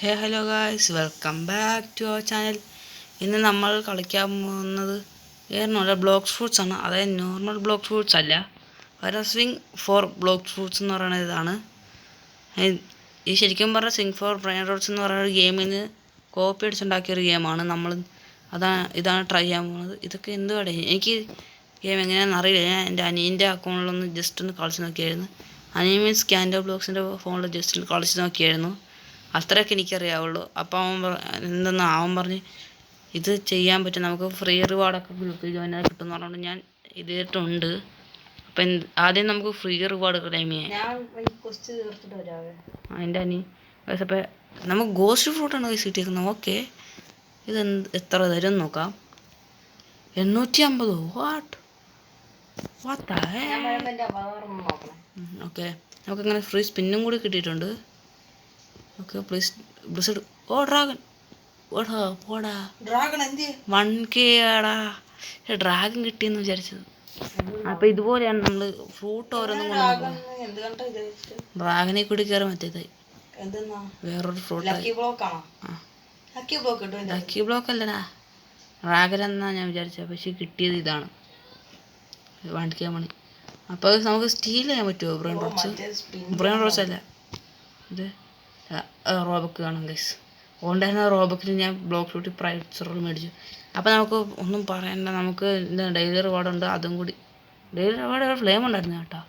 Hello guys, welcome back to our channel. ഇന്ന് നമ്മൾ കളിക്കാൻ പോകുന്നത് ബ്ലോക്ക് ഫ്രൂട്ട്സ് ആണ്. അതായത് നോർമൽ ബ്ലോക്ക് ഫ്രൂട്ട്സ് അല്ല, സ്വിങ് ഫോർ ബ്ലോക്ക് ഫ്രൂട്ട്സ് എന്ന് പറയുന്ന ഇതാണ്. ഈ ശരിക്കും പറഞ്ഞാൽ സ്വിങ് ഫോർ ബ്രെയിൻ റോട്ട്സ് എന്ന് പറയുന്ന ഒരു ഗെയിമിന് കോപ്പി അടിച്ചുണ്ടാക്കിയൊരു ഗെയിമാണ്. ഇതാണ് ട്രൈ ചെയ്യാൻ പോകുന്നത്. ഇതൊക്കെ എന്തുവാടെ, എനിക്ക് ഗെയിം എങ്ങനെയാണെന്ന് അറിയില്ല. ഞാൻ എൻ്റെ അനിയൻ്റെ അക്കൗണ്ടിലൊന്ന് ജസ്റ്റ് ഒന്ന് കളിച്ച് നോക്കിയായിരുന്നു. അനിയൻ മീൻസ് ക്യാൻഡോ ബ്ലോക്സിൻ്റെ ഫോണിൽ ജസ്റ്റ് ഒന്ന് കളിച്ച് നോക്കിയായിരുന്നു. അത്രയൊക്കെ എനിക്കറിയാവുള്ളൂ. അപ്പോൾ അവൻ പറഞ്ഞ് ഇത് ചെയ്യാൻ പറ്റും, നമുക്ക് ഫ്രീ റിവാർഡൊക്കെ ഗ്രൂപ്പിൽ ജോയിൻ ആയി കിട്ടുമെന്ന് പറഞ്ഞുകൊണ്ട് ഞാൻ ഇതിട്ടുണ്ട്. അപ്പം ആദ്യം നമുക്ക് ഫ്രീ റിവാർഡ് ക്ലെയിം ചെയ്യാം. അതിൻ്റെ അനി അപ്പം നമുക്ക് ഗോസ്റ്റ് ഫ്രൂട്ടാണ് കിട്ടിയിരിക്കുന്നത്. ഓക്കെ, ഇത് എത്ര തരും നോക്കാം. 850. ഓക്കെ, നമുക്കങ്ങനെ ഫ്രീ സ്പിന്നും കൂടി കിട്ടിയിട്ടുണ്ട്. Okay, please blizzard. ഡ്രാഗൺ. പോടാ ഡ്രാഗൺ. 1K ആടാ, ഡ്രാഗൺ കിട്ടിയെന്ന് വിചാരിച്ചത്. അപ്പോൾ ഇതുപോലെയാണ് നമ്മൾ ഫ്രൂട്ട് ഓരോന്നും ഡ്രാഗനെ കൂടി കയറി മറ്റേതായി വേറൊരു ഫ്രൂട്ട്. ലക്കി ബ്ലോക്ക് അല്ലടാ, ഡ്രാഗൻ എന്നാ ഞാൻ വിചാരിച്ചത്. പക്ഷെ കിട്ടിയത് ഇതാണ് 1K മണി. അപ്പോൾ നമുക്ക് സ്റ്റീൽ ചെയ്യാൻ പറ്റുമോ? ബ്രെയിൻ റോട്ട്സ് അല്ല, ഇത് റോബക്ക് കാണും ഗൈസ്. ഓണ്ടായിരുന്ന റോബക്കിൽ ഞാൻ ബ്ലോക്ക് ഫ്രൂട്ട് പ്രൈസ് റോൾ മേടിച്ചു. അപ്പോൾ നമുക്ക് ഒന്നും പറയണ്ട, നമുക്ക് ഡെയിലി റിവാർഡുണ്ട്. അതും കൂടി ഡെയിലി റിവാർഡ് ഫ്ലെയിം ഉണ്ടായിരുന്നു കേട്ടോ.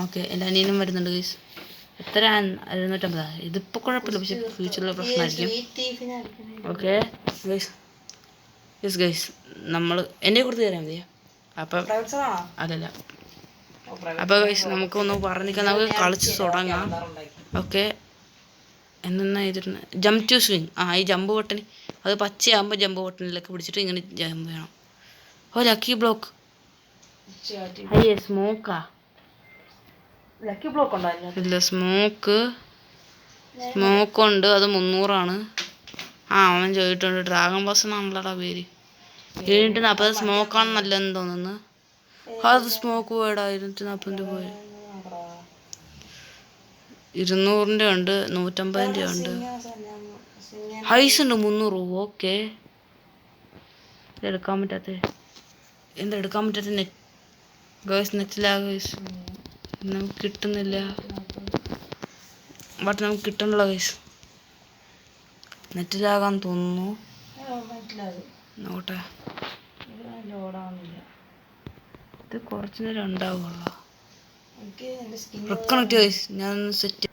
ഓക്കെ, എൻ്റെ അനിയനും വരുന്നുണ്ട് ഗൈസ്. എത്ര? 750. ഇതിപ്പോൾ കുഴപ്പമില്ല, പക്ഷെ ഫ്യൂച്ചറിലെ പ്രശ്നമായിരിക്കും. ഓക്കെ ഗൈസ്, നമ്മൾ എൻ്റെ കൊടുത്ത് തരാൻ മതിയോ? അപ്പം അതല്ല, അപ്പോൾ ഗൈസ് നമുക്കൊന്ന് പറഞ്ഞിരിക്കാം, നമുക്ക് കളിച്ച് തുടങ്ങാം. ഓക്കെ, എന്നാ ഇതിരുന്ന് ജമ്പ് ടു സ്വിങ്. ഈ ജമ്പ് ബട്ടൺ, അത് പച്ചയാകുമ്പോൾ ജമ്പ് ബട്ടണിലൊക്കെ പിടിച്ചിട്ട് ഇങ്ങനെ ജമ്പ് ചെയ്യണം. Lucky block. സ്മോക്കാ? ലക്കി ബ്ലോക്ക് ഉണ്ടോ? ഇല്ല, സ്മോക്കുണ്ട്. അത് 300ആണ്. അവൻ ചോദിച്ചിട്ടുണ്ട്. ഡ്രാഗൺ ബസ് എന്നാണല്ലോടാ പേര്. 740 സ്മോക്കാണ് നല്ലതെന്ന് തോന്നുന്നു. അത് സ്മോക്ക് പോയടാ. 240 പോയി. 200 ഉണ്ട്, 150 ഉണ്ട്. ഹൈസ് ഉണ്ട് 300. ഓക്കെ, എടുക്കാൻ പറ്റാത്ത നെറ്റിലാ ഗൈസ്. നമുക്ക് കിട്ടുന്നില്ല. നമുക്ക് കിട്ടണല്ലോ ഗൈസ്. നെറ്റിലാകാൻ തോന്നുന്നു. നോട്ടെ, ഇത് കുറച്ച് നേരം ഉണ്ടാവുള്ളൂ. ഗൈസ്, ഞാൻ സെറ്റ്.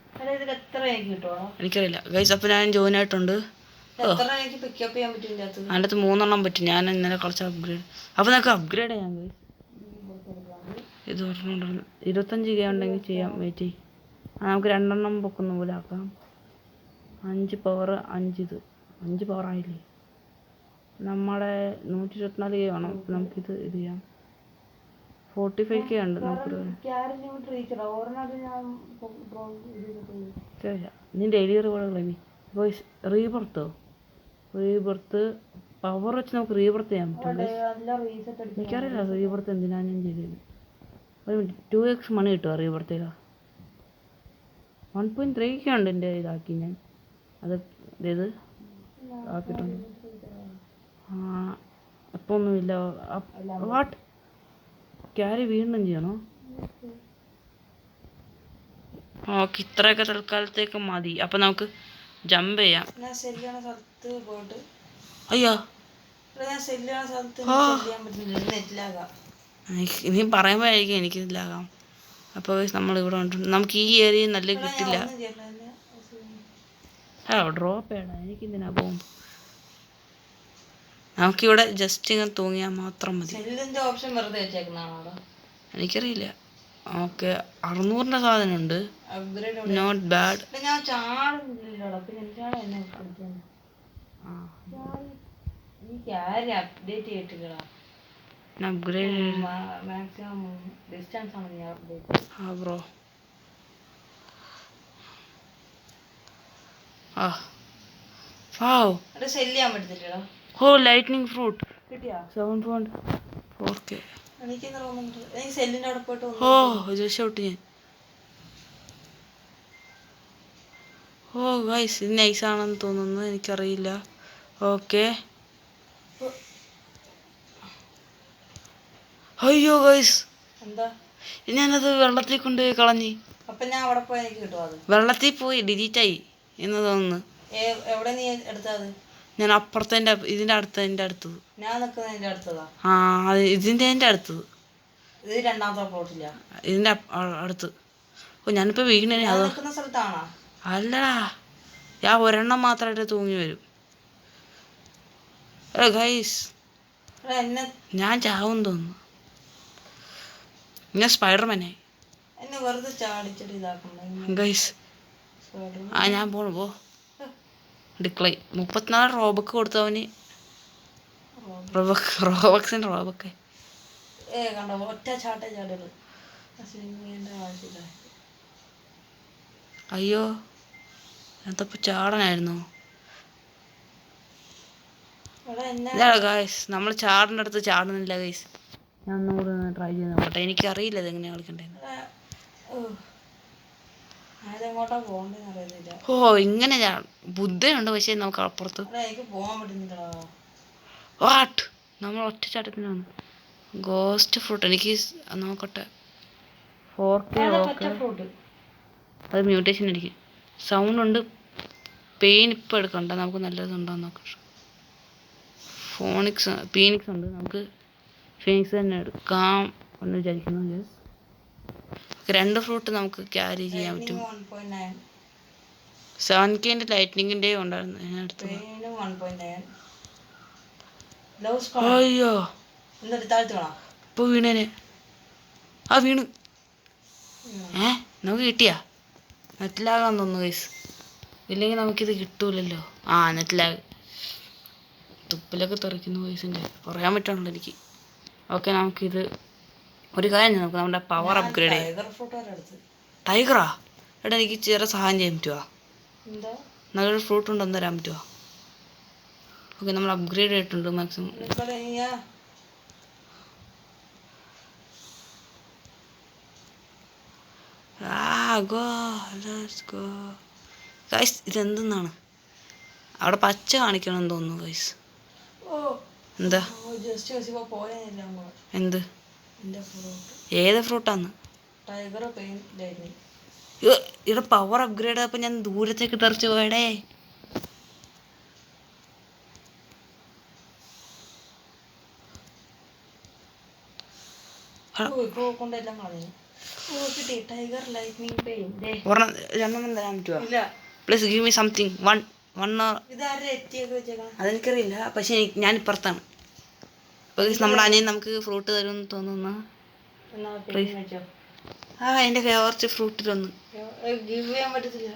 എനിക്കറിയില്ല ഗൈസ്. അപ്പോൾ ഞാൻ ജോയിൻ ആയിട്ടുണ്ട്. അതിൻ്റെ അകത്ത് 3 പറ്റും. ഞാൻ ഇന്നലെ കളിച്ച അപ്ഗ്രേഡ്. അപ്പോൾ നമുക്ക് അപ്ഗ്രേഡ് ചെയ്യാം ഗൈസ്. ഇത് 25K ഉണ്ടെങ്കിൽ ചെയ്യാം. വെയിറ്റ് ചെയ്യും. നമുക്ക് 2 പൊക്കുന്ന പോലെ ആക്കാം. 5 പവർ 5. ഇത് 5 പവർ ആയില്ലേ? നമ്മുടെ 124K വേണം. നമുക്കിത് ചെയ്യാം. 45K ഉണ്ട്. നീ ഡെയിലി റിവാർഡ് റീബർത്ത് പവർ വെച്ച് നമുക്ക് റീബർത്ത് ചെയ്യാൻ പറ്റും. എനിക്കറിയില്ല റീബർത്ത് എന്തിനാണ് ഞാൻ ചെയ്തത്. 2x മണി കിട്ടുക റീബർത്തില്ല. 1.3K ഉണ്ട് എൻ്റെ ഇതാക്കി. ഞാൻ അത് ആക്കിയിട്ടുണ്ട്. അപ്പോൾ ഒന്നുമില്ല. ക്യാരി വീണ്ടും ചെയ്യണോ? ഓക്കെ, ഇത്രയൊക്കെ തൽക്കാലത്തേക്ക് മതി. അപ്പം നമുക്ക് ജമ്പ് ചെയ്യാം. അയ്യോ, ഇനി പറയുമ്പോഴായിരിക്കും എനിക്ക് ഇതിലാകാം. അപ്പോൾ നമ്മളിവിടെ ഉണ്ട്. നമുക്ക് ഈ ഏരിയ നല്ല കിട്ടില്ല. ഡ്രോപ്പ് ചെയ്യണം. എനിക്കിതിനാ പോകും. നമുക്കിവിടെ ജസ്റ്റ് ഇങ്ങനെ തൂങ്ങിയാൽ മാത്രം മതി. എനിക്കറിയില്ല. ഓക്കെ, 600 സാധനമുണ്ട്. Not bad. Bro, lightning fruit 7.4K. ഓ രക്ഷപ്പെട്ടു ഞാൻ. ഓ ഗൈസ് ഇത് നൈസാണെന്ന് തോന്നുന്നു, എനിക്കറിയില്ല. ഓക്കെ. അയ്യോ ഗൈസ് എന്താ ഞാനത് വെള്ളത്തിൽ കൊണ്ടുപോയി കളഞ്ഞ്. അപ്പൊ ഞാൻ അവിടെ പോയി എനിക്ക് കിട്ടുമോ അത്? വെള്ളത്തിൽ പോയി ഡിലീറ്റായി എന്ന് തോന്നുന്നു. എവിടെ നീ എടുത്തത്? ഞാൻ അപ്പുറത്തെ ഇതിൻ്റെ അടുത്തത്. ഞാൻ നിൽക്കുന്നതിന്റെ അടുത്തതാ. ആ അത് ഇതിൻ്റെ അടുത്തത്. ഇത് രണ്ടാമത്തെ പ്ലോട്ടില്ല, ഇതിൻ്റെ അടുത്ത്. ഓ ഞാനിപ്പോൾ വീണേ. അതോ നിൽക്കുന്ന സ്ഥലത്താണോ? അല്ലടാ, ഞാൻ ഒരെണ്ണം മാത്രമായിട്ട് തൂങ്ങി വരും. ഗൈസ് എന്നെ ഞാൻ ചാവും തോന്നുന്നു. ഞാൻ സ്പൈഡർമാനായി. എന്നെ വെറുതെ ചാടിച്ചിട്ട് ഇതാക്കണ്ട ഗൈസ്. ആ ഞാൻ പോണു പോ. ഡിക്ലൈൻ 34 റോബക്ക് കൊടുത്തവന്. റോബക്സിൻ്റെ റോബക്ക്. കണ്ടോ ഒറ്റ ചാടുള്ളൂ. ആവശ്യമില്ല. അയ്യോ എന്തപ്പോൾ ചാടനായിരുന്നു. ഗൈസ് നമ്മൾ ചാടിൻ്റെ അടുത്ത് ചാടുന്നില്ല ഗൈസ്. ഞാൻ ഒന്നുകൂടെ ട്രൈ ചെയ്ത് നോക്കട്ടെ. എനിക്കറിയില്ല ഇതെങ്ങനെയാണ് കളിക്കണ്ടേന്ന്. അതെങ്ങോട്ടാ പോകണ്ടെന്ന് അറിയുന്നില്ല. ഓ ഇങ്ങനെ ബുദ്ധിയുണ്ട്, പക്ഷേ നമുക്ക് അപ്പുറത്ത് എനിക്ക് പോകാൻ പറ്റുന്നില്ലടാ. വാട്ട് നമ്മൾ ഒറ്റ ചാട്ടത്തിനാണ്. ഗോസ്റ്റ് ഫ്രൂട്ട് എനിക്ക് നോക്കട്ടെ. 4K okay. അത് മ്യൂട്ടേഷൻ അടിക്കും. സൗണ്ട് ഉണ്ട്. പെയിൻ ഇപ്പം എടുക്കണ്ട, നമുക്ക് നല്ലതുണ്ടോ നോക്കാം. പീനിക്സ് ഉണ്ട്, നമുക്ക് ഫീനിക്സ് തന്നെ എടുക്കാം എന്ന് വിചാരിക്കുന്നു. 2 ഫ്രൂട്ട് നമുക്ക് ക്യാരി ചെയ്യാൻ പറ്റും. 7Kൻ്റെ ലൈറ്റ്നിങ്ങിൻ്റെ ഉണ്ടായിരുന്നു അതിനടുത്ത്. അയ്യോ ഇപ്പോൾ വീണേനെ. ആ വീണ്. നമുക്ക് കിട്ടിയാ? നെറ്റിലാകാൻ തോന്നുന്നു ഗൈസ്. ഇല്ലെങ്കിൽ നമുക്കിത് കിട്ടൂലല്ലോ. ആ നെറ്റിലാഗ്. തുപ്പിലൊക്കെ തെറിക്കുന്നു ഗൈസിൻ്റെ, പറയാൻ പറ്റണല്ലോ എനിക്ക്. ഓക്കെ നമുക്കിത് ഒരു കാര്യം നമുക്ക് നമ്മുടെ പവർ അപ്ഗ്രേഡ് ചെയ്യാം. ടൈഗറാ? എടാ എനിക്ക് ചെറിയ സഹായം ചെയ്യാൻ പറ്റുമോ? നല്ലൊരു ഫ്രൂട്ട് ഉണ്ടെന്ന് തരാൻ പറ്റുമോ? ഓക്കെ നമ്മൾ അപ്ഗ്രേഡ് ചെയ്തിട്ടുണ്ട് മാക്സിമം. ഗൈസ് ഇതെന്തെന്നാണ് അവിടെ പച്ച കാണിക്കണമെന്ന് തോന്നുന്നു ഗൈസ്. എന്താ എന്ത് ഏത് ഫ്രൂട്ടാന്ന്? ഇവിടെ പവർ അപ്ഗ്രേഡ് ആയപ്പോൾ ഞാൻ ദൂരത്തേക്ക് തെറിച്ച് പോയടേ. രണ്ടെണ്ണം തരാൻ പറ്റുമോ? Please give me something. അതെനിക്കറിയില്ല, പക്ഷെ ഞാൻ ഇപ്പുറത്താണ്. നമ്മുടെ അനിയൻ നമുക്ക് ഫ്രൂട്ട് തരുമെന്ന് തോന്നുന്നു. ആ എൻ്റെ കുറച്ച് ഫ്രൂട്ടിലൊന്ന് ഗിവ് ചെയ്യാൻ പറ്റത്തില്ല.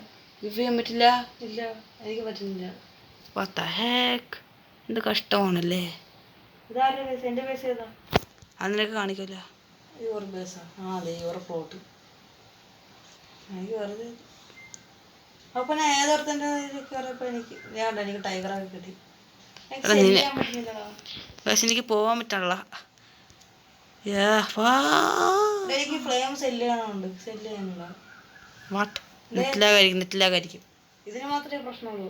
ഇല്ല എനിക്ക് പറ്റുന്നില്ല. What the heck? എന്ത് കഷ്ടമാണല്ലേ. എൻ്റെ പൈസ ഏതാ? അതിനൊക്കെ കാണിക്കില്ല. യുവർ ബേസാ. അതെ യുവർ പ്ലോട്ട്. എനിക്ക് വെറുതെ അപ്പൊ ഞാൻ ഏതോർത്തൻ്റെ കയറിയപ്പോൾ എനിക്ക് ടൈഗറൊക്കെ കിട്ടി. പക്ഷെ എനിക്ക് പോവാൻ പറ്റണല്ല. എനിക്ക് ഫ്ലെയിം സെല്ല് ചെയ്യാനുണ്ട്. സെല്ല് ചെയ്യാനുള്ള നെറ്റിലാകായിരിക്കും. ഇതിന് മാത്രമേ പ്രശ്നമുള്ളൂ,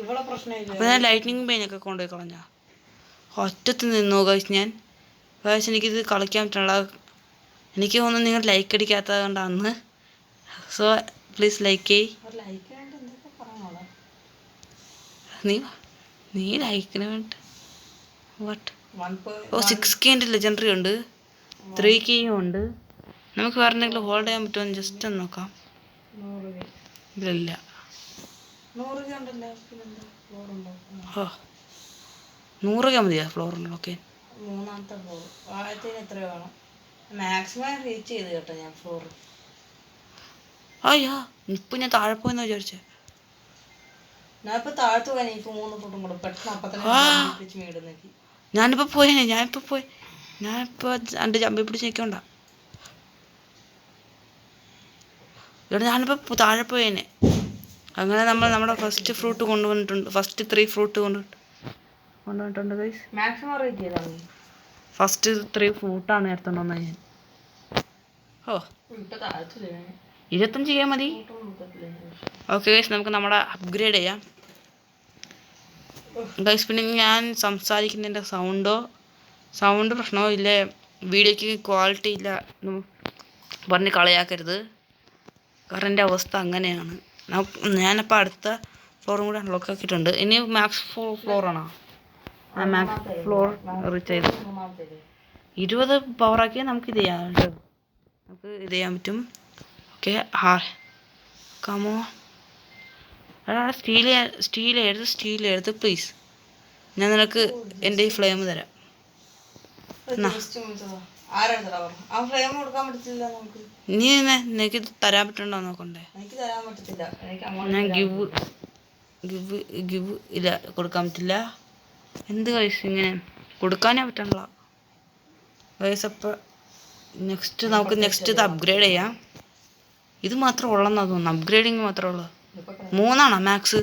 ഇവിടെ പ്രശ്നമില്ല. അപ്പോൾ ഞാൻ ലൈറ്റ്നിങ് പെയിനൊക്കെ കൊണ്ടുപോയി കളഞ്ഞ ഒറ്റത്ത് നിന്നു ഗൈസ്. ഗൈസ് എനിക്കിത് കളിക്കാൻ പറ്റണല്ല. എനിക്ക് തോന്നുന്നു നിങ്ങൾ ലൈക്ക് അടിക്കാത്തത് കൊണ്ടാണ്. സോ പ്ലീസ് ലൈക്ക് ചെയ്യ്. നീ ലൈക്കിന് വേണ്ട. വാട്ട്? ഓ 6Kൻ്റെ ലെജൻഡറി ഉണ്ട്, 3K ഉണ്ട്. നമുക്ക് വേറെ എന്തെങ്കിലും ഹോൾഡ് ചെയ്യാൻ പറ്റുമോ എന്ന് ജസ്റ്റ് ഒന്ന് നോക്കാം. ഇല്ല. ഓ 100K മതിയാ ഫ്ലോർ ഉണ്ട്. ഓക്കെ മൂന്നാമത്തെ ഫ്ലോർ. ആദ്യത്തിന് എത്ര വേണം? മാക്സിമം റീച്ച് ചെയ്ത് കേട്ടോ ഞാൻ ഫ്ലോർ. അയ്യോ ഇപ്പം ഞാൻ താഴെ പോയെന്ന് വിചാരിച്ചേ. ഞാനിപ്പോൾ താഴത്ത് പോയാൽ എനിക്ക് 3 ഫുട്ടും കൂടെ പെട്ടെന്ന് അപ്പം മേടുന്നേക്ക്. ഞാനിപ്പോൾ എൻ്റെ ചമ്പി പിടിച്ച് നിൽക്കണ്ട. ഇവിടെ ഞാനിപ്പോൾ താഴെ പോയേനെ. അങ്ങനെ നമ്മൾ നമ്മുടെ ഫസ്റ്റ് ഫ്രൂട്ട് കൊണ്ടുവന്നിട്ടുണ്ട്. ഫസ്റ്റ് 3 ഫ്രൂട്ട് കൊണ്ടുവന്നിട്ടുണ്ട് ഗൈസ്. മാക്സിമം റേറ്റ് ചെയ്താൽ ഫസ്റ്റ് 3 ഫ്രൂട്ടാണ് എടുത്തോണ്ട് വന്നത് ഞാൻ. ഓ ഇപ്പൊ താഴത്തില്ലേ 25 ചെയ്യാൻ മതി. ഓക്കെ ഗൈസ്, നമുക്ക് നമ്മുടെ അപ്ഗ്രേഡ് ചെയ്യാം ഗൈസ്. പിന്നെ ഞാൻ സംസാരിക്കുന്നതിൻ്റെ സൗണ്ട് പ്രശ്നമോ ഇല്ല, വീഡിയോയ്ക്ക് ക്വാളിറ്റി ഇല്ല എന്ന് പറഞ്ഞ് കളയാക്കരുത്. കാരണം എൻ്റെ അവസ്ഥ അങ്ങനെയാണ്. ഞാനപ്പോൾ അടുത്ത ഫ്ലോറും കൂടെ അൺലോക്ക് ആക്കിയിട്ടുണ്ട്. ഇനി മാക്സ് ഫ്ലോറാണോ? ആ മാക്സ് ഫ്ലോർ റീച്ച് ചെയ്തു. 20 പവറാക്കിയാൽ നമുക്ക് ഇത് ചെയ്യാം കേട്ടോ. നമുക്ക് ഇത് ചെയ്യാൻ പറ്റും. ഓക്കെ, കമോ സ്റ്റീൽ എഴുത് പ്ലീസ്. ഞാൻ നിനക്ക് എൻ്റെ ഈ ഫ്ലെയിം തരാം. നീ നിനക്ക് തരാൻ പറ്റണ്ടോ നോക്കണ്ടേ? ഞാൻ ഗിവ് ഇല്ല, കൊടുക്കാൻ പറ്റില്ല. എന്ത് കഴിച്ചു ഇങ്ങനെ കൊടുക്കാനേ പറ്റണ്ട വയസ്സ്. അപ്പോൾ നമുക്ക് നെക്സ്റ്റ് ഇത് അപ്ഗ്രേഡ് ചെയ്യാം. ഇത് മാത്രം ഉള്ളെന്നാ തോന്നുന്നു, അപ്ഗ്രേഡിങ് മാത്രമേ ഉള്ളൂ. 3 മാക്സ്.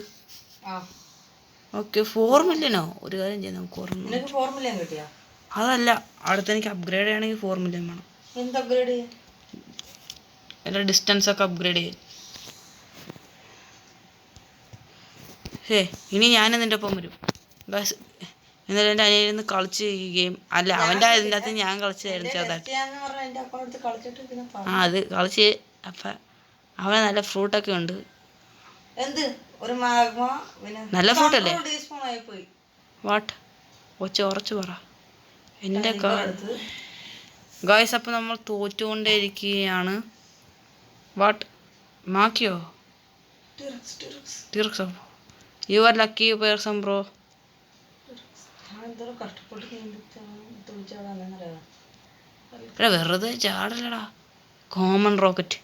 ഓക്കെ, 4 മില്യനോ? ഒരു കാര്യം ചെയ്യാം, നമുക്ക് 4 മില്യൺ കിട്ടിയാ? അതല്ല, അടുത്ത് എനിക്ക് അപ്ഗ്രേഡ് ചെയ്യണമെങ്കിൽ 4 മില്യൺ വേണം. എന്ത് അപ്ഗ്രേഡ് ചെയ്യാൻ? എൻ്റെ ഡിസ്റ്റൻസ് ഒക്കെ അപ്ഗ്രേഡ് ചെയ്യാൻ. ഇനി ഞാൻ നിൻ്റെ ഒപ്പം വരും. എന്നാലും എൻ്റെ അനിയന്ന് കളിച്ച് ഈ ഗെയിം അല്ല, അവൻ്റെ അതിൻ്റെ അകത്ത് ഞാൻ കളിച്ച് ചെറുതായിട്ട്. ആ അത് കളിച്ച്. അപ്പം അവന് നല്ല ഫ്രൂട്ടൊക്കെ ഉണ്ട്. നല്ല ഫ്രൂട്ട് അല്ലേ? വാട്ട് ഉറച്ചു പറ എൻ്റെ ഗായ്സ്. അപ്പം നമ്മൾ തോറ്റുകൊണ്ടേയിരിക്കുകയാണ്. വാട്ട് മാക്കിയോ? ടിറക്സോ? You are lucky person bro. വെറുതെ ചാടല്ലടാ. Common rocket.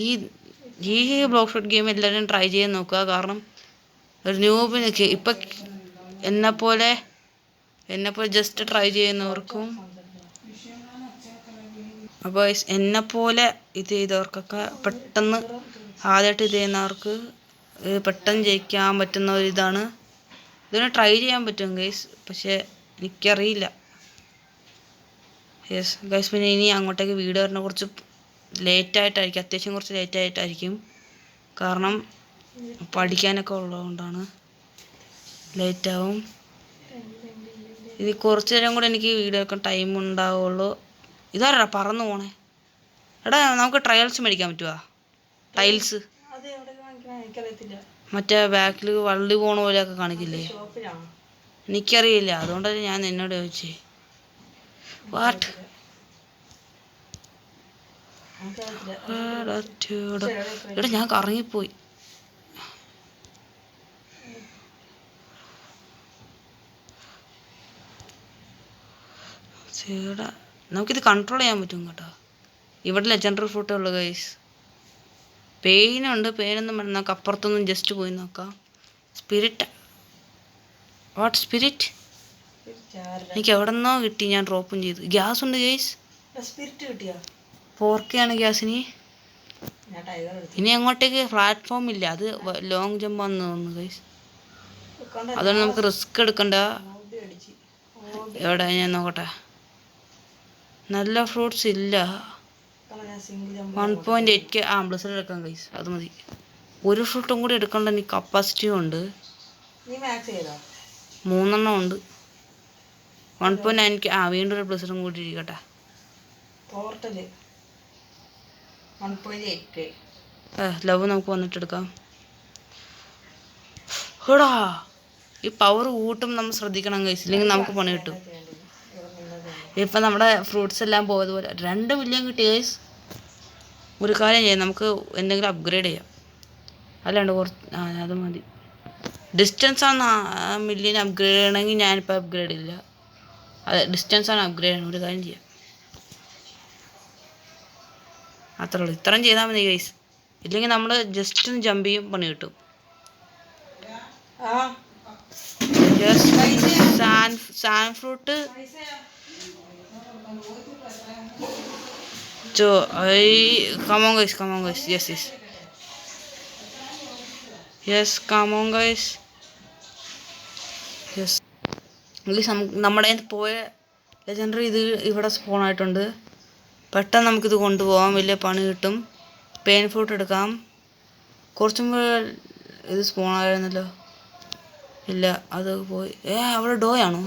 ഈ ബ്ലോക്ക് ഷോട്ട് ഗെയിം എല്ലാവരും ട്രൈ ചെയ്യാൻ നോക്കുക. കാരണം ഒരു ന്യൂബിനൊക്കെ ഇപ്പം എന്നെപ്പോലെ ജസ്റ്റ് ട്രൈ ചെയ്യുന്നവർക്കും, അപ്പോൾ എന്നെപ്പോലെ ഇത് ചെയ്തവർക്കൊക്കെ പെട്ടെന്ന് ആദ്യമായിട്ട് ഇത് ചെയ്യുന്നവർക്ക് പെട്ടെന്ന് ജയിക്കാൻ പറ്റുന്ന ഒരിതാണ്. ഇതിനെ ട്രൈ ചെയ്യാൻ പറ്റും ഗൈസ്, പക്ഷേ എനിക്കറിയില്ല. Yes guys. പിന്നെ ഇനി അങ്ങോട്ടേക്ക് വീഡിയോ വരുന്ന കുറച്ച് ലേറ്റായിട്ടായിരിക്കും, അത്യാവശ്യം കുറച്ച് ലേറ്റായിട്ടായിരിക്കും. കാരണം പഠിക്കാനൊക്കെ ഉള്ളതുകൊണ്ടാണ് ലേറ്റാവും. ഇനി കുറച്ച് നേരം കൂടെ എനിക്ക് വീഡിയോ ഒക്കെ ടൈം ഉണ്ടാവുള്ളൂ. ഇതാരാ പറന്നു പോണേ? എടാ, നമുക്ക് ട്രയൽസ് മേടിക്കാൻ പറ്റുമോ? ടൈൽസ് മറ്റേ ബാക്കിൽ വള്ളി പോണ പോലെയൊക്കെ കാണിക്കില്ലേ? എനിക്കറിയില്ല, അതുകൊണ്ടല്ലേ ഞാൻ നിന്നോട് ചോദിച്ചേ. വാട്ട്? എടാ ഞാൻ കറങ്ങിപ്പോയി. നമുക്കിത് കൺട്രോൾ ചെയ്യാൻ പറ്റും കേട്ടോ. ഇവിടെ ലെജൻഡറി ഫ്രൂട്ടേ ഉള്ളൂ ഗൈസ്. പെയിനുണ്ട്, പെയിനൊന്നും വേണം. നമുക്ക് അപ്പുറത്തൊന്നും ജസ്റ്റ് പോയി നോക്കാം. സ്പിരിറ്റ്. What spirit? എനിക്ക് എവിടെ നിന്നോ കിട്ടി, ഞാൻ ഡ്രോപ്പും ചെയ്തു. ഗ്യാസ് ഉണ്ട് ഗൈസ്. സ്പിരിറ്റ് കിട്ടിയാ? 4K ആണ് ഗ്യാസിന്. ഇനി അങ്ങോട്ടേക്ക് പ്ലാറ്റ്ഫോം ഇല്ല, അത് ലോങ് ജമ്പ് ആണെന്ന് തോന്നുന്നു ഗൈസ്. അതുകൊണ്ട് നമുക്ക് റിസ്ക് എടുക്കണ്ട. എവിടെ ഞാൻ നോക്കട്ടെ. നല്ല ഫ്രൂട്ട്സ് ഇല്ല. 1.8K ബ്ലസഡ് എടുക്കാം ഗൈസ്, അത് മതി. ഒരു ഫ്രൂട്ടും കൂടി എടുക്കേണ്ട എനിക്ക് കപ്പാസിറ്റിയും ഉണ്ട്. 3 ഉണ്ട്. 1.9K. വീണ്ടും ഒരു ബ്ലസഡും കൂടി ഇരിക്കട്ടെ. ലവ് നമുക്ക് വന്നിട്ട് എടുക്കാം. എടാ, ഈ പവർ കൂട്ടും നമ്മൾ ശ്രദ്ധിക്കണം ഗൈസ്, ഇല്ലെങ്കിൽ നമുക്ക് പണി കിട്ടും. ഇപ്പം നമ്മുടെ ഫ്രൂട്ട്സ് എല്ലാം പോയതുപോലെ 2 മില്യൺ കിട്ടി ഗൈസ്. ഒരു കാര്യം ചെയ്യാം, നമുക്ക് എന്തെങ്കിലും അപ്ഗ്രേഡ് ചെയ്യാം. അല്ലാണ്ട് അത് മതി. ഡിസ്റ്റൻസ് ആണ് മില്യൻ അപ്ഗ്രേഡ് ചെയ്യണമെങ്കിൽ ഞാനിപ്പോൾ അപ്ഗ്രേഡ് ഇല്ല. അതെ, ഡിസ്റ്റൻസ് ആണ് അപ്ഗ്രേഡ് ചെയ്യണം. ഒരു കാര്യം ചെയ്യാം, അത്രേ ഉള്ളൂ. ഇത്രയും ചെയ്താൽ മതി ഗൈസ്. ഇല്ലെങ്കിൽ നമ്മൾ ജസ്റ്റ് ഒന്ന് ജമ്പ് ചെയ്യും, പണി കിട്ടും. San fruit come on guys. Yes, come on guys. Yes. നമ്മുടെ പോയ ലെജൻഡറി ഇത് ഇവിടെ സ്പോൺ ആയിട്ടുണ്ട്. പെട്ടെന്ന് നമുക്കിത് കൊണ്ടുപോകാം, വലിയ പണി കിട്ടും. പെയിൻ ഫ്രൂട്ട് എടുക്കാം. കുറച്ചും ഇത് സ്പോൺ ആയിരുന്നല്ലോ. ഇല്ല, അത് പോയി. അവിടെ ഡോയാണോ?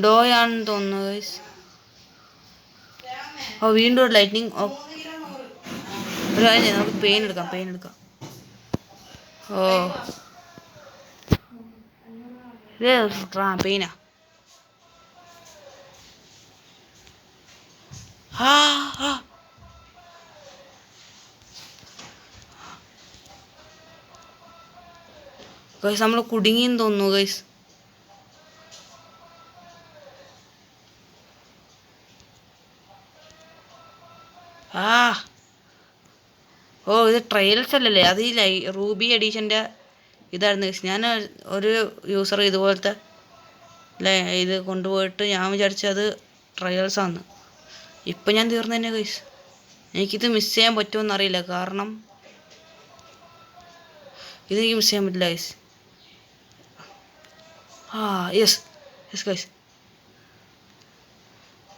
ഡോയാണെന്ന് തോന്നുന്നു ഗൈസ്. വീണ്ടും ഒരു ലൈറ്റ്നിങ്. ഒരു കാര്യം ചെയ്യാം, നമുക്ക് പെയിൻ എടുക്കാം. പെയിനാ. ഗൈസ് നമ്മൾ കുടുങ്ങിയെന്ന് തോന്നുന്നു ഗൈസ്. ഇത് ട്രയൽസ് അല്ലല്ലേ, അത് ഈ റൂബി എഡീഷൻ്റെ ഇതായിരുന്നു ഗൈസ്. ഞാൻ ഒരു യൂസർ ഇതുപോലത്തെ ഇത് കൊണ്ടുപോയിട്ട് ഞാൻ വിചാരിച്ചത് ട്രയൽസാണ്. ഇപ്പം ഞാൻ തീർന്നു തന്നെ ഗൈസ്. എനിക്കിത് മിസ് ചെയ്യാൻ പറ്റുമോ അറിയില്ല, കാരണം ഇതെനിക്ക് മിസ് ചെയ്യാൻ പറ്റില്ല ഗൈസ്. Yes guys.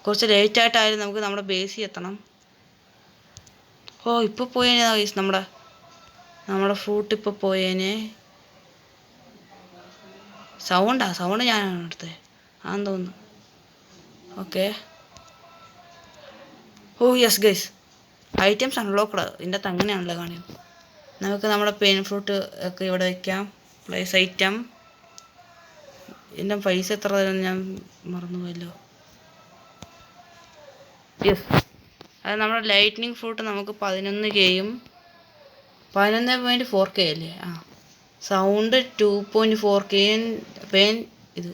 കുറച്ച് ലേറ്റായിട്ടായാലും നമുക്ക് നമ്മുടെ ബേസിൽ എത്തണം. ഇപ്പോൾ പോയേനെ ഗൈസ്, നമ്മുടെ ഫ്രൂട്ട് ഇപ്പോൾ പോയേനെ. സൗണ്ട് ഞാനാണ് എടുത്തത്, ആന്ന് തോന്നുന്നു. Okay. Yes guys, items unlocked. ഇതിൻ്റെ അകത്ത് അങ്ങനെയാണല്ലോ കാണിയത്. നമുക്ക് നമ്മുടെ പെയിൻ ഫ്രൂട്ട് ഒക്കെ ഇവിടെ വയ്ക്കാം. Place item. ഇതിൻ്റെ പൈസ എത്ര തരുമെന്ന് ഞാൻ മറന്നുപോയല്ലോ. യെസ്, അത് നമ്മുടെ ലൈറ്റ്നിങ് ഫ്രൂട്ട് നമുക്ക് 11Kയും 11.4K അല്ലേ? സൗണ്ട് 2.4Kയും പെയിൻ ഇത്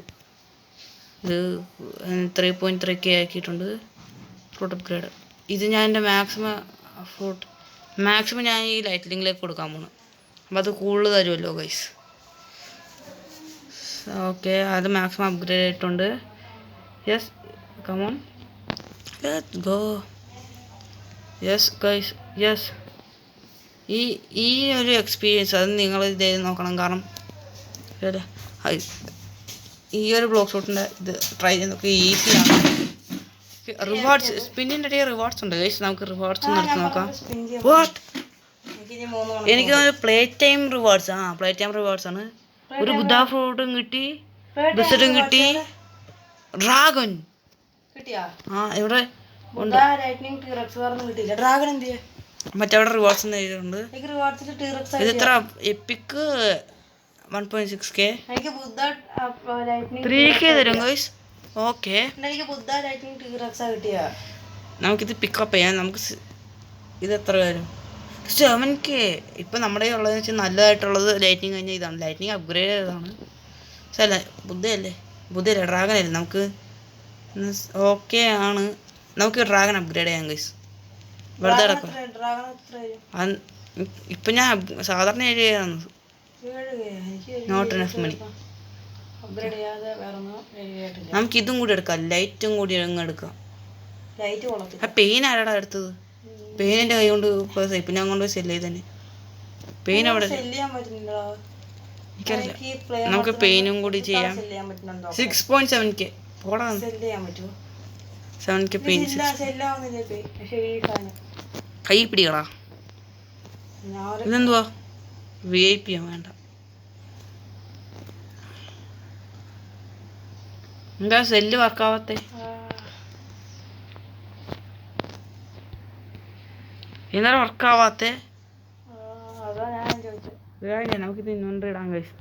3.3K ആക്കിയിട്ടുണ്ട്. Fruit upgrade. ഇത് ഞാൻ എൻ്റെ മാക്സിമം ഞാൻ ഈ ലൈറ്റ്നിങ്ങിലേക്ക് കൊടുക്കാൻ പോകുന്നു. അപ്പോൾ അത് കൂടുതൽ തരുമല്ലോ ഗൈസ്. ഓക്കെ, അത് മാക്സിമം അപ്ഗ്രേഡ് ആയിട്ടുണ്ട്. Yes, come on, let's go. Yes guys, yes. ഈ ഒരു എക്സ്പീരിയൻസ് അത് നിങ്ങൾ ഇത് നോക്കണം. കാരണം ഈ ഒരു ബ്ലോക്ക് ഷോട്ടിൻ്റെ ഇത് ട്രൈ ചെയ്ത് നോക്കി, ഈസിയാണ്. റിവാർഡ്സ്, സ്പിന്നിൻ്റെ ഇടയിൽ റിവാർഡ്സ് ഉണ്ട് ഗൈസ്. നമുക്ക് റിവാർഡ്സ് ഒന്ന് എടുത്ത് നോക്കാം. എനിക്ക് പ്ലേ ടൈം റിവാർഡ്സ് ആണ്. ഒരു ബുദ്ധ ഫ്രൂട്ടും കിട്ടി, ബിസ്ക്കറ്റും കിട്ടി, ഡ്രാഗൺ ഇവിടെ ഉണ്ട്. മറ്റവിടെ റിവാർഡ്സ് എഴുതിയിട്ടുണ്ട്. ഇത് ഇത്ര എപ്പിക്ക് 1.6K, 3K തരും ഗൈസ്. ഓക്കെ, നമുക്കിത് പിക്കപ്പ് ചെയ്യാം. നമുക്ക് ഇത് എത്ര വരും? 7K. ഇപ്പം നമ്മുടെ ഉള്ളതെന്ന് വെച്ചാൽ നല്ലതായിട്ടുള്ളത് ലൈറ്റ്നിങ് കഴിഞ്ഞാൽ ഇതാണ്. ലൈറ്റ്നിങ് അപ്ഗ്രേഡ് ചെയ്തതാണ്. അല്ല, ബുദ്ധയല്ല, ഡ്രാഗൺ അല്ലേ. നമുക്ക് ഓക്കെ ആണ്. നമുക്ക് ഡ്രാഗൺ അപ്ഗ്രേഡ് ചെയ്യാം ഗൈസ്. വെറുതെ കിടക്കും. ഇപ്പം ഞാൻ സാധാരണ 7 നോട്ട് എനഫ് മണി. നമുക്ക് ഇതും കൂടി എടുക്കാം, ലൈറ്റും കൂടി എടുക്കാം. പെയിൻ ആരാടാ എടുത്തത്? പെയിൻ എൻ്റെ കൈ കൊണ്ട് ഇപ്പം ഞാൻ കൊണ്ടുപോയി സെല്ല് ചെയ്ത് തന്നെ. പെയിൻ അവിടെ എനിക്കറിയില്ല. നമുക്ക് പെയിനും കൂടി ചെയ്യാം. 6.7K. പോടാ, 7K പെയിൻ. കൈ പിടികളാ. ഇതെന്തുവാ? VIP വേണ്ട. എന്താ സെല്ല് വർക്കാവാത്തെ? എന്നാലും വർക്കാവാത്തെ? നമുക്കിത് ഇൻവെന്ററി ഇടാൻ കഴിയും.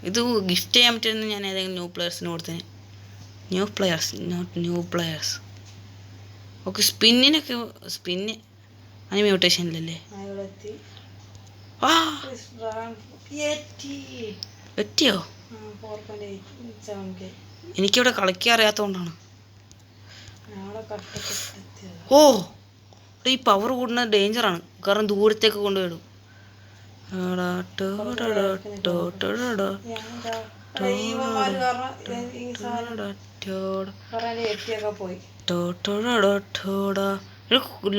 ഇത് ഗിഫ്റ്റ് ചെയ്യാൻ പറ്റുമെന്ന് ഞാൻ ഏതെങ്കിലും ന്യൂ പ്ലെയേഴ്സിന് കൊടുത്തേ. New players. ഓക്കെ, സ്പിന്ന് അതിന് മ്യൂട്ടേഷനിലല്ലേ? എത്തിയോ? എനിക്കിവിടെ കളിക്കാൻ അറിയാത്തതുകൊണ്ടാണ്. ഈ പവർ കൂടുന്ന ഡേഞ്ചറാണ്, കാരണം ദൂരത്തേക്ക് കൊണ്ടുപോയിടും.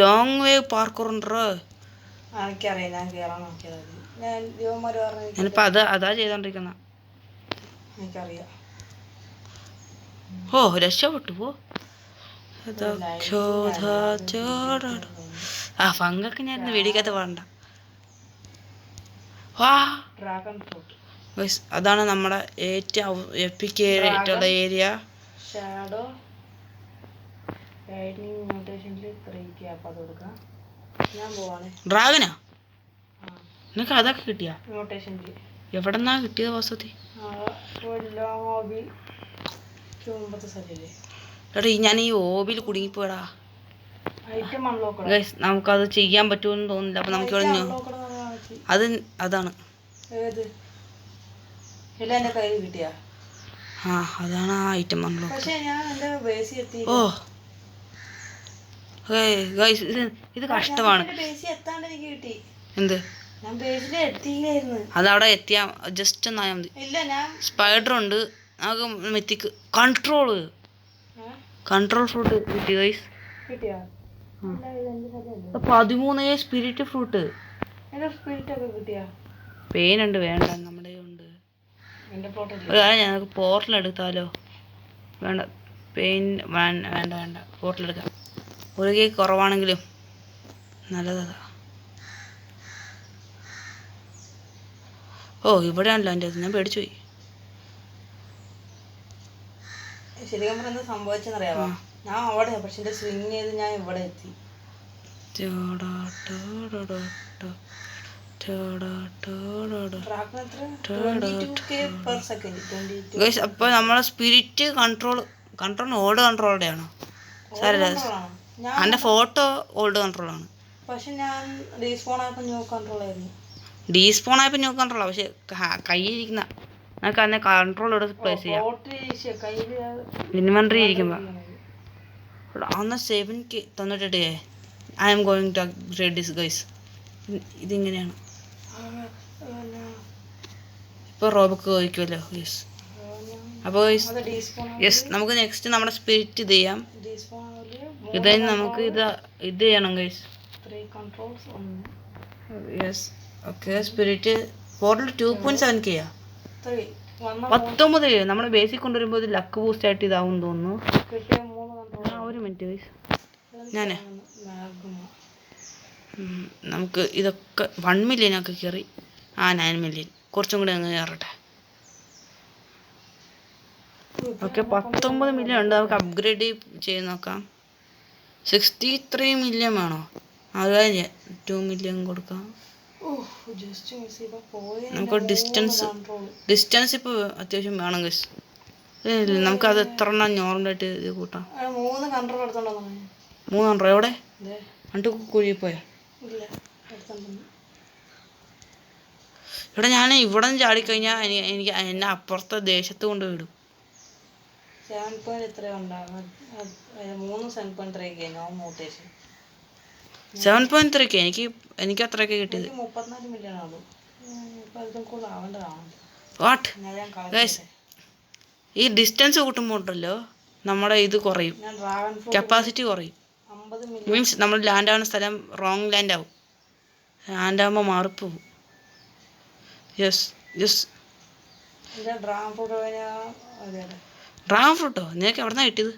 Long way പാർക്കൂറുണ്ടോ? ഞാനിപ്പോൾ അതാ ചെയ്തോണ്ടിരിക്കുന്ന. എനിക്കറിയാം. ഓ രക്ഷപ്പെട്ടു പോ. ആ ഫംഗൊക്കെ ഞാൻ വെടിക്കാത്ത പാടണ്ട. വാ ഡ്രാഗൺ ഫ്രൂട്ട്. ഗൈസ് അതാണ് നമ്മുടെ ഏറ്റവും എപ്പിക്കായിട്ടുള്ള ഏരിയ. ഷാഡോ ലൈറ്റ്നിങ് മ്യൂട്ടേഷനിൽ 3 ക്യാപ്പ് അത് കൊടുക്കാം. ഞാൻ പോവാണ്. ഡ്രാഗനാ നിനക്ക് അതൊക്കെ കിട്ടിയാ? മ്യൂട്ടേഷനിൽ എവിടെന്നാ കിട്ടിയത് വാസ്തവത്തിൽ? എടാ ഞാൻ ഈ ഓബിൽ കുടുങ്ങിപ്പോടാ. ഗൈസ് നമുക്കത് ചെയ്യാൻ പറ്റുമെന്ന് തോന്നുന്നില്ല. അപ്പൊ നമുക്ക് അത് അതാണ് ആ അതാണ് ആ ഐറ്റം അൺലോക്ക്. ഓ ഗൈസ് ഇത് കഷ്ടമാണ്. എന്ത് അതവിടെ എത്തിയാ ജസ്റ്റ് ഒന്നായാൽ മതി. സ്പൈഡർ ഉണ്ട് നമുക്ക്. മെത്തിക്ക് കൺട്രോൾ ഫ്രൂട്ട് കിട്ടി ഗൈസ്. 13 spirit fruit. പെയിൻ ഉണ്ട് വേണ്ട നമ്മുടെ ഉണ്ട്. ഞങ്ങൾക്ക് പോർട്ടൽ എടുത്താലോ? വേണ്ട പെയിൻ വേണ്ട പോർട്ടൽ എടുക്കാം. ഒരു കേക്ക് കുറവാണെങ്കിലും നല്ലതാ. ഓ ഇവിടെയാണല്ലോ എൻ്റെ ഞാൻ പേടിച്ചു പോയി. ശരിക്കും പറഞ്ഞാൽ സംഭവിച്ചെന്നറിയാമോ? ഞാൻ അവിടെ പക്ഷെ എൻ്റെ സ്വിങ് ചെയ്ത് ഞാൻ ഇവിടെ എത്തി. അപ്പൊ നമ്മളെ സ്പിരിറ്റ് കൺട്രോൾ ഓൾഡ് കൺട്രോളുടെ ആണോ? സാരല്ല എൻ്റെ ഫോട്ടോ ഓൾഡ് കൺട്രോളാണ്. പക്ഷെ ഞാൻ ഡീസ്പോൺ ആയപ്പോൾ ന്യൂ കൺട്രോൾ ആയിരുന്നു. ഡീസ്പോൺ ആയപ്പോൾ ന്യൂ കൺട്രോളാണ്. പക്ഷെ കയ്യിലിരിക്കുന്ന നമുക്ക് അതിനെ കൺട്രോൾ എടുത്ത് പ്ലേസ് ചെയ്യാം. ഇൻവെന്ററി ഇരിക്കുമ്പോൾ അന്ന് 7K തന്നിട്ടേ I'm going to upgrade this guys. ഇതിങ്ങനെയാണ് ഇപ്പോൾ റോബക്ക് ചോദിക്കുമല്ലോ. യെസ് അപ്പോൾ യെസ് നമുക്ക് നെക്സ്റ്റ് നമ്മുടെ സ്പിരിറ്റ് ഇത് ചെയ്യാം. ഇത് നമുക്ക് ഇത് ചെയ്യണം guys. Yes okay spirit portal 2.7K 19 നമ്മുടെ ബേസിക് കൊണ്ടുവരുമ്പോൾ ഇത് ലക്ക് ബൂസ്റ്റ് ആയിട്ട് ഇതാവും തോന്നുന്നു. ഒരു മിനിറ്റ് ഗൈസ് ഞാനേ നമുക്ക് ഇതൊക്കെ 1 മില്യൺ ഒക്കെ കയറി. 9 മില്യൺ കുറച്ചും കൂടി അങ്ങ് കയറട്ടെ. ഓക്കെ 19 മില്യൺ ഉണ്ട്. നമുക്ക് അപ്ഗ്രേഡ് ചെയ്ത് നോക്കാം. 63 മില്യൺ വേണോ? അത് 2 മില്യൺ കൊടുക്കാം. നമുക്ക് ഡിസ്റ്റൻസ് ഇപ്പോൾ അത്യാവശ്യം വേണം ഗൈസ്. നമുക്കത് എത്ര എണ്ണം നോർമലായിട്ട് ഇത് കൂട്ടാം. 3 കൺട്രോൾ എവിടെ? രണ്ട് കുഴി പോയാ? ഇവിടെ ഞാൻ ഇവിടെ നിന്ന് ചാടിക്കഴിഞ്ഞാൽ എനിക്ക് എന്നെ അപ്പുറത്തെ ദേശത്ത് കൊണ്ട് വിടും. 7.3K എനിക്ക് അത്രയൊക്കെ കിട്ടിയത്. വാട്ട് ഗൈസ് ഈ ഡിസ്റ്റൻസ് കൂട്ടുമ്പോൾ ഉണ്ടല്ലോ നമ്മുടെ ഇത് കുറയും, കപ്പാസിറ്റി കുറയും. മീൻസ് നമ്മൾ ലാൻഡ് ആവുന്ന സ്ഥലം റോങ് ലാൻഡ് ആവും. ലാൻഡ് ആകുമ്പോൾ മാറിപ്പോവും. യെസ് ഡ്രാഗൺ ഫ്രൂട്ടോ നിനക്ക് എവിടെ നിന്നാണ് കിട്ടിയത്?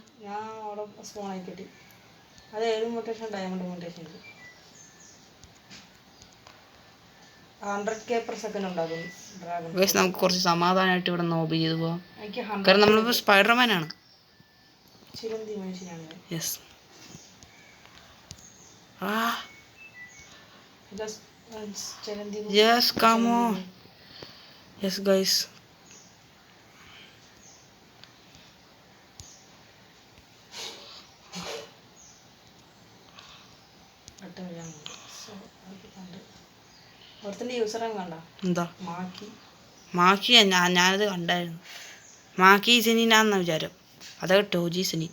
നമുക്ക് കുറച്ച് സമാധാനമായിട്ട് ഇവിടെ നോബ് ചെയ്ത് പോവാം. കാരണം നമ്മളിപ്പോൾ സ്പൈഡർമാനാണ്. Yes yes come on yes guys. എന്താ മാക്കി? ഞാനത് കണ്ടായിരുന്നു. മാക്കി സെനീനാന്ന വിചാരം. അതൊക്കെ ടോജി സെനീൻ.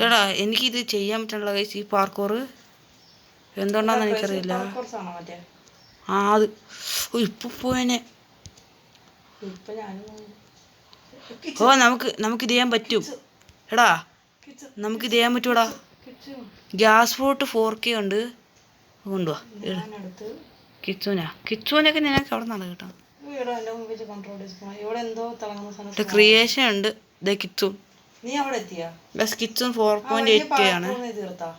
എടാ എനിക്കിത് ചെയ്യാൻ പറ്റുള്ള ഈ പാർക്കോർ എന്തുകൊണ്ടാന്ന് എനിക്കറിയില്ല. അത് ഇപ്പൊ പോയനെ. ഓ നമുക്ക് ഇത് ചെയ്യാൻ പറ്റും. എടാ നമുക്ക് ഇത് ചെയ്യാൻ പറ്റൂടാ. ഗ്യാസ് ഫ്രൂട്ട് 4K ഉണ്ട്. കൊണ്ടുപോവാ. കിച്ചുനൊക്കെ നിനക്ക് അവിടെ നിന്നാണ് കേട്ടോ. ഇവിടെ എൻ്റെ മുമ്പിൽ കൺട്രോൾ ഡിസ്പ്ലേ ഇവിടെ എന്തോ തിളങ്ങുന്ന സാധനം ക്രിയേഷൻ ഉണ്ട് കിറ്റ്സൂൺ നീ അവിടെ എത്തിയാ ബസ് കിറ്റ്സൂൺ 4.8 ആണ്. തീർത്താ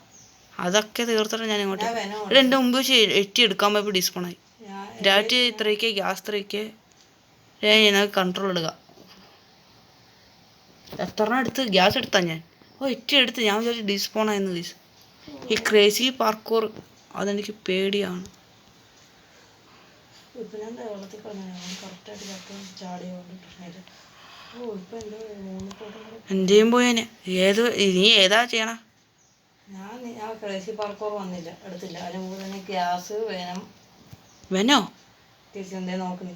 അതൊക്കെ തീർത്തിട്ട് ഞാൻ ഇങ്ങോട്ട് ഞാൻ വേനോ ഇവിടെ എൻ്റെ മുമ്പ് എറ്റി എടുക്കാൻ പോയപ്പോൾ ഡിസ്പോൺ ആയി. രാറ്റ് ഇത്രയ്ക്ക് ഗ്യാസ് ഇത്രയ്ക്ക് ഞാൻ കൺട്രോൾ എടുക്കുക. എത്ര എടുത്ത് ഗ്യാസ് എടുത്താ ഞാൻ എറ്റി എടുത്ത് ഞാൻ വിചാരിച്ചു ഡിസ്പോൺ ആയിരുന്നു ഗൈസ്. ഈ ക്രേസി പാർക്കൂർ അതെനിക്ക് പേടിയാണ്. ഇപ്പം ഞാൻ വെള്ളത്തിൽ കളഞ്ഞാൽ കറക്റ്റായിട്ട് ചക്ക ചാടിയോണ്ട് പ്രശ്നമില്ല. ഇപ്പം എൻ്റെ 3 ഫോട്ടോ എൻ്റെയും പോയേനെ. നീ ഏതാ ചെയ്യണ? ഞാൻ ക്രേസി പാർക്കോർ വന്നില്ല എടുത്തില്ല. അതിന് മുമ്പ് തന്നെ ഗ്യാസ് വെനോ തിരിച്ചെന്തേ നോക്കുന്നേ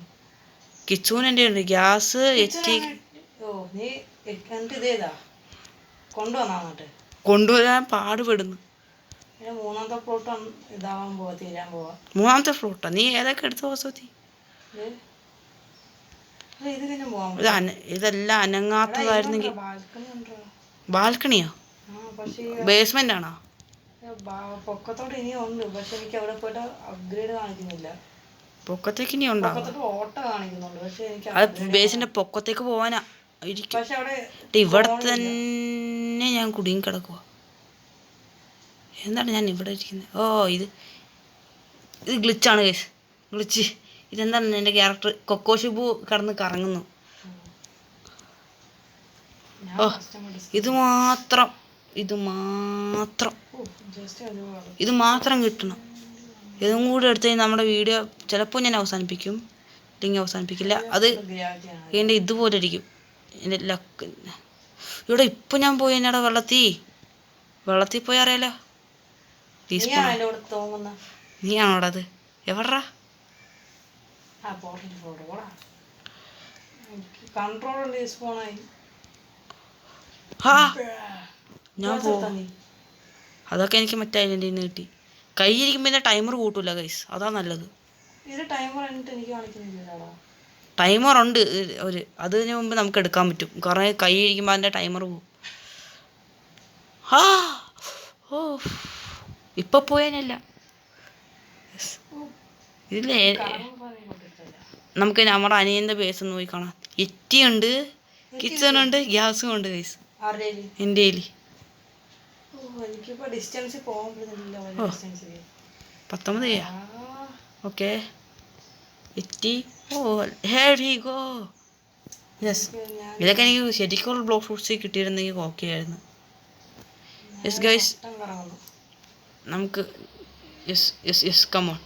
കിച്ചൂൻ എൻ്റെ ഉണ്ട് ഗ്യാസ് എറ്റി. നീ എന്നിട്ട് ഇതേതാ കൊണ്ടുവന്നാ എന്നിട്ട് കൊണ്ടുവരാൻ പാടുപെടുന്നു. പിന്നെ 3ാമത്തെ ഫ്ലോട്ട് ഇതാവാൻ പോവാ തീരാൻ പോവാ. 3ാമത്തെ ഫ്ലോട്ടാ നീ ഏതൊക്കെ എടുത്ത വസതി? ഇത് പിന്നെ പോവാൻ ഇതെല്ലാം അനങ്ങാത്തതായിരുന്നെങ്കിൽ. ബാൽക്കണിയോ ബേസ്മെന്റ് ആണോ? പൊക്കത്തോട്ട് ഇനിയും ഉണ്ട്. പക്ഷെ എനിക്ക് അവിടെ പോയിട്ട് അപ്ഗ്രേഡ് കാണിക്കുന്നില്ല. പൊക്കത്തേക്ക് ഇനി ഉണ്ടോ? ഓട്ട കാണിക്കുന്നുണ്ട്. പക്ഷെ എനിക്ക് അത് ബേസിന്റെ പൊക്കത്തേക്ക് പോവാനാ. പക്ഷെ അവിടെ ഇവിടെ തന്നെ ഞാൻ കുടുങ്ങി കിടക്കുക. എന്താണ് ഞാൻ ഇവിടെ ഇരിക്കുന്നത്? ഇത് ഗ്ലിച്ചാണ് കേസ്. ഗ്ലിച്ച് ഇതെന്താണ് എൻ്റെ ക്യാരക്ടർ കൊക്കോഷിബു കിടന്ന് കറങ്ങുന്നു. ഇത് മാത്രം കിട്ടണം. ഇതും കൂടി എടുത്ത് കഴിഞ്ഞാൽ നമ്മുടെ വീഡിയോ ചിലപ്പോൾ ഞാൻ അവസാനിപ്പിക്കും, ഇല്ലെങ്കിൽ അവസാനിപ്പിക്കില്ല. അത് എൻ്റെ ഇതുപോലെ ഇരിക്കും എൻ്റെ ലക്ക്. ഇവിടെ ഇപ്പം ഞാൻ പോയി എന്നടാ വെള്ളത്തിൽ പോയി അറിയാലോ. നീയാണോടാ അത്? എവിടാ? ഞാൻ അതൊക്കെ എനിക്ക് മറ്റേ ഐലൻഡിൽ നിന്ന് കിട്ടി. കൈ ഇരിക്കുമ്പോൾ എൻ്റെ ടൈമർ കൂട്ടൂല ഗൈസ്, അതാ നല്ലത്. ടൈമർ ഉണ്ട് അതിന് മുമ്പ് നമുക്ക് എടുക്കാൻ പറ്റും. കാരണം കൈ ഇരിക്കുമ്പോൾ അതിൻ്റെ ടൈമർ പോകും. ഇപ്പൊ പോയനല്ല. ഇതില്ലേ നമുക്ക് നമ്മുടെ അനിയൻ്റെ ബേസ് ഒന്ന് പോയി കാണാം. എറ്റിയുണ്ട്, കിച്ചണുണ്ട്, ഗ്യാസും ഉണ്ട് ഗൈസ് എൻ്റെ കയ്യിൽ. 19 ഓക്കെ എറ്റി. യെസ് ഇതൊക്കെ എനിക്ക് ശരിക്കും ബ്ലോക്ക് ഫ്രൂട്ട്സ് കിട്ടിയിരുന്നെങ്കിൽ ഓക്കെ ആയിരുന്നു. യെസ് ഗൈസ് നമുക്ക് കമോൺ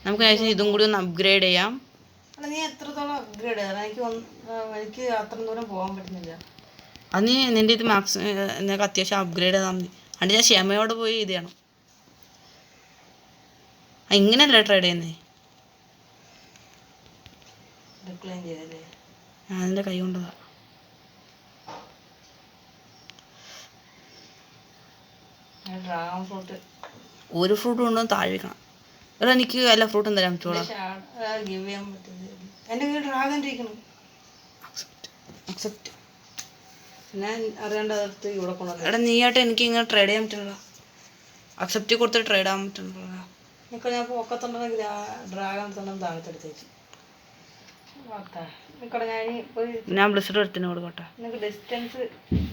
നമുക്ക് ഇതും കൂടി ഒന്ന് അപ്ഗ്രേഡ് ചെയ്യാം. നീ എത്രത്തോളം അപ്ഗ്രേഡ് ചെയ്യാം? എനിക്ക് അത്ര ദൂരം പോകാൻ പറ്റുന്നില്ല. അത് നിൻ്റെ ഇത് നിനക്ക് അത്യാവശ്യം അപ്ഗ്രേഡ് ചെയ്താൽ മതി. അതുകൊണ്ട് ഞാൻ ക്ഷമയോടെ പോയി ഇത് ചെയ്യണം. ഇങ്ങനെയല്ല ട്രേഡ് ചെയ്യുന്നേ. ഞാൻ എൻ്റെ കൈ കൊണ്ടതാ. ഡ്രാഗൺ ഫ്രൂട്ട് ഒരു ഫ്രൂട്ട് കൊണ്ടുവന്ന് താഴെ വെക്കണം. എടാ എനിക്ക് എല്ലാ ഫ്രൂട്ടും തരാൻ പറ്റുമോ? ഗിവ് ചെയ്യാൻ പറ്റുന്നത് എൻ്റെ കയ്യിൽ ഡ്രാഗൺ ഇരിക്കണം. അക്സെപ്റ്റ്. ഞാൻ അറിയേണ്ടത് ഇവിടെ കൊണ്ടുവന്നത്. എടാ നീയായിട്ട് എനിക്ക് ഇങ്ങനെ ട്രേഡ് ചെയ്യാൻ പറ്റുന്നില്ല. അക്സെപ്റ്റ് കൊടുത്തിട്ട് ട്രേഡ് ആകാൻ പറ്റുന്നില്ല. നിനക്ക് ഞാൻ പൊക്കത്തുണ്ടെങ്കിൽ ഡ്രാഗൺ തന്നെ താഴത്തെടുത്തേച്ച് ഞാൻ ബ്ലിസഡ് എടുത്തിന് കൊടുക്കട്ടെ. നിനക്ക് ഡിസ്റ്റൻസ്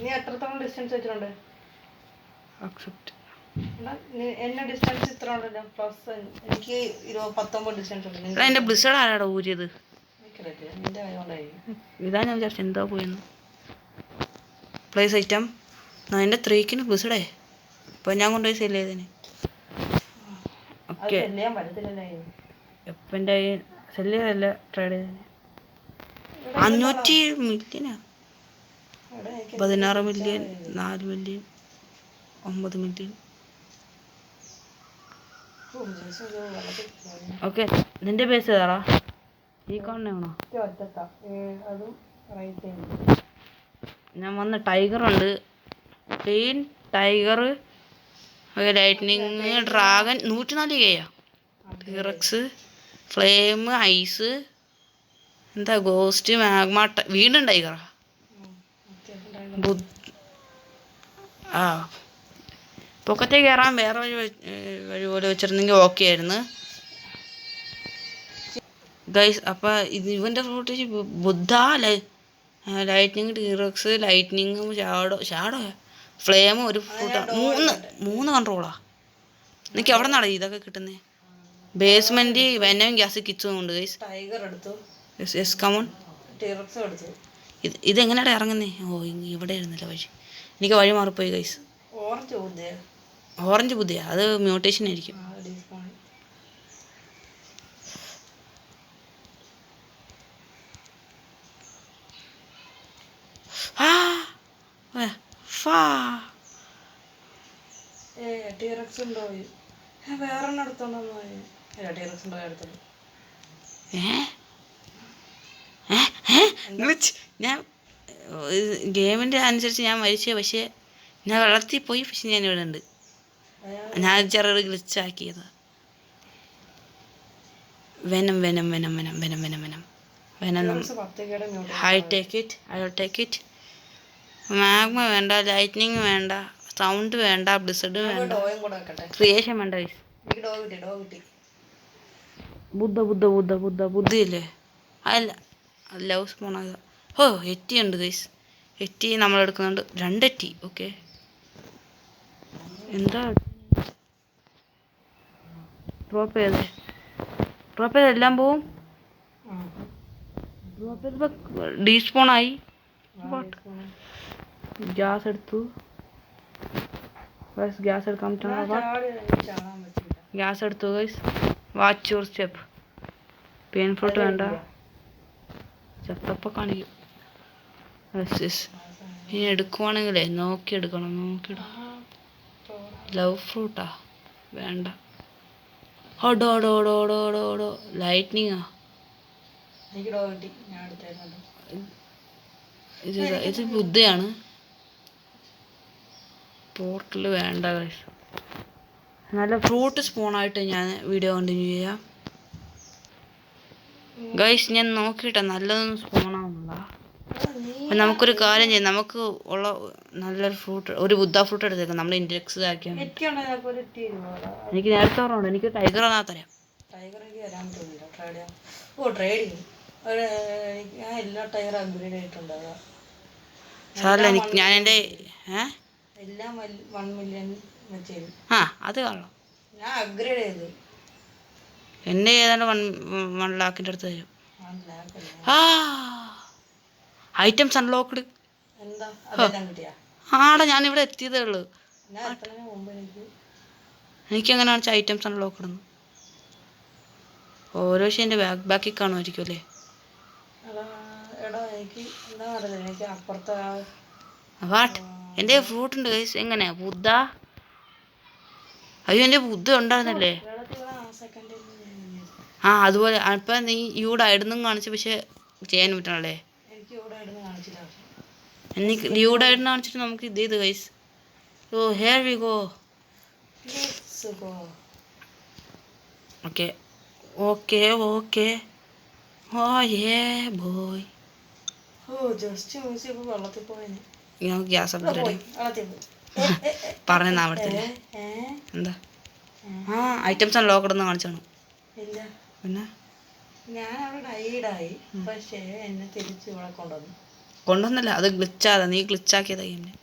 നീ എത്രത്തോളം ഡിസ്റ്റൻസ് വെച്ചിട്ടുണ്ട്? അക്സെപ്റ്റ്. എന്നെ ഡിസ്റ്റൻസ് ഇത്ര ഉണ്ടല്ലോ. പ്ലസ് എനിക്ക് 19 ഡിസ്റ്റൻസ് ഉണ്ട്. എൻ്റെ ബ്ലിസഡ് ആരാടാ ഊരിയത്? നിന്റെ കൈ കൊണ്ടായിരിക്കും. ഇതാ ഞാൻ വിചാരിച്ചു എന്താ പോയെന്ന്. പ്ലേസ് ഐറ്റം എൻ്റെ 3 ബ്ലിസഡേ ഇപ്പം ഞാൻ കൊണ്ടുപോയി സെല് ചെയ്തേനെ. ഓക്കെ എപ്പം എൻ്റെ സെല് ചെയ്തല്ല ട്രേഡ് ചെയ്തേനെ. 500 മില്യനാ? 16 മില്യൺ, 4 മില്യൺ, 9 മില്യൺ. ഓക്കെ നിന്റെ ബേസ് ഏതാടാ? ഈ കാണണോ? ഞാൻ വന്ന ടൈഗറുണ്ട്, ക്ലീൻ ടൈഗർ, ലൈറ്റ്നിങ്, ഡ്രാഗൺ 104 കെയാ, ടിറക്സ്, ഫ്ലെയിം, ഐസ്, എന്താ ഗോസ്റ്റ്, മാഗ്മ, വീണ്ടും ടൈഗറാ. പൊക്കത്തേക്ക് കയറാൻ വേറെ വഴി പോലെ വെച്ചിരുന്നെങ്കിൽ ഓക്കെ ആയിരുന്നു. ഗൈസ് അപ്പം ഇവൻ്റെ ഫ്രൂട്ട് ബുദ്ധ ലൈറ്റ്നിങ് ടീറക്സ് ലൈറ്റ്നിങ്ങും ഷാഡോ ഫ്ലെയിമും ഒരു ഫ്രൂട്ടാണ് മൂന്ന് കൺട്രോളാ എനിക്ക് എവിടെ നിന്നാണ് ഇതൊക്കെ കിട്ടുന്നത് ബേസ്മെൻറ്റ് വെനം ഗ്യാസ് കിച്ചും ഉണ്ട് ഗൈസ് ടൈഗർ എടുത്തു യെസ് കമോൺ ടീറക്സും എടുത്തു ഇതെങ്ങനെയാണ് ഇറങ്ങുന്നേ ഇവിടെ ഇരുന്നില്ല വഴി എനിക്ക് വഴി മാറിപ്പോയി ഗൈസ് ഓറഞ്ച് ബുദ്ധിയാ അത് മ്യൂട്ടേഷൻ ആയിരിക്കും ടീറക്സ് ഉണ്ടോ വേറെ എടുത്തോണ്ടോ ടീറക്സ് ഉണ്ടോ എടുത്തോണ്ട് ഞാൻ ഗെയിമിൻ്റെ അനുസരിച്ച് ഞാൻ മരിച്ചേ പക്ഷേ ഞാൻ വെള്ളത്തിൽ പോയി പക്ഷെ ഞാൻ ഇവിടെ ഉണ്ട് ഞാൻ ചെറിയൊരു ഗ്ലിച്ചാക്കിയത് venom venom venom venom venom venom venom venom I take it magma വേണ്ട ലൈറ്റ്നിങ് വേണ്ട സൗണ്ട് വേണ്ട ബ്ലിസഡ് വേണ്ട ക്രിയേഷൻ വേണ്ട ഗൈസ് ബുദ്ധിയില്ലേ അല്ല ലവ് സ്പൂണാ എറ്റി ഉണ്ട് ഗൈസ് എറ്റി നമ്മൾ എടുക്കുന്നുണ്ട് 2 എറ്റി ഓക്കെ എന്താ ഡ്രോപ്പ് ചെയ്ത് എല്ലാം പോവും ഡ്രോപ്പ് ചെയ്തപ്പോൾ ഡീസ്പോണായി ഗ്യാസ് എടുത്തു ഗ്യാസ് എടുക്കാൻ പറ്റുന്ന ഗ്യാസ് എടുത്തു guys watch your step pain fruit വേണ്ട ചത്തപ്പോൾ കാണിക്കും ഇനി എടുക്കുവാണെങ്കിലേ നോക്കിയെടുക്കണം ലവ് ഫ്രൂട്ടാ വേണ്ട ഓടോ ലൈറ്റ്നിങ്ങാ ഇത് ബുദ്ധിയാണ് പോർട്ടൽ വേണ്ട ഗൈസ് നല്ല ഫ്രൂട്ട് സ്പൂണായിട്ട് ഞാൻ വീഡിയോ കണ്ടിന്യൂ ചെയ്യാം ഗൈസ് ഞാൻ നോക്കിയിട്ടാ നല്ലതൊന്നും സ്പൂണാവുന്നില്ല നമുക്കൊരു കാര്യം ചെയ്യാം നമുക്ക് ഉള്ള നല്ലൊരു ഫ്രൂട്ട് ഒരു ബുദ്ധ ഫ്രൂട്ട് എടുത്തേക്കാം നമ്മുടെ ഇൻഡെക്സ് ആക്കിയാൽ എനിക്ക് നേരത്തെ ഓർമ്മയുണ്ട് എനിക്ക് ടൈഗർ തരാം സാറല്ല എനിക്ക് ഞാൻ എൻ്റെ അത് കാണാം എൻ്റെ ഏതാണ്ട് 1 ലാഖിൻ്റെ അടുത്ത് തരും ഐറ്റംസ് അൺലോക്ക്ഡ് ആടാ ഞാനിവിടെ എത്തിയതേ ഉള്ളൂ എനിക്കെങ്ങനെയാണെന്ന് വെച്ചാൽ ഐറ്റംസ് അൺലോക്ക്ഡ് ഓരോ എൻ്റെ ബാക്കിൽ കാണുമായിരിക്കും അല്ലേ വാട്ട് എൻ്റെ ഫ്രൂട്ട് ഉണ്ട് ഗൈസ് എങ്ങനെയാ ബുദ്ധ അയ്യോ എൻ്റെ ബുദ്ധ ഉണ്ടായിരുന്നല്ലേ അതുപോലെ അപ്പം നീ ഇവിടെ ആയിടുന്നും കാണിച്ചു പക്ഷെ ചെയ്യാൻ പറ്റണല്ലേ എനിക്ക് ഇവിടെ ആയിരുന്നു കാണിച്ചിട്ട് നമുക്ക് ഇത് ചെയ്ത് guys here we go okay boy ഞാൻ ഗ്യാസ് അപ്ഗ്രേഡ് പറഞ്ഞാ അവിടത്തില്ലേ എന്താ ഐറ്റംസ് അൺലോക്ക്ഡ് എന്ന് കാണിച്ചാണ് പിന്നെ കൊണ്ടുവന്നല്ല അത് ഗ്ലിച്ചാതെ നീ ഗ്ലിച്ചാക്കിയതാ ഗെയിമിന്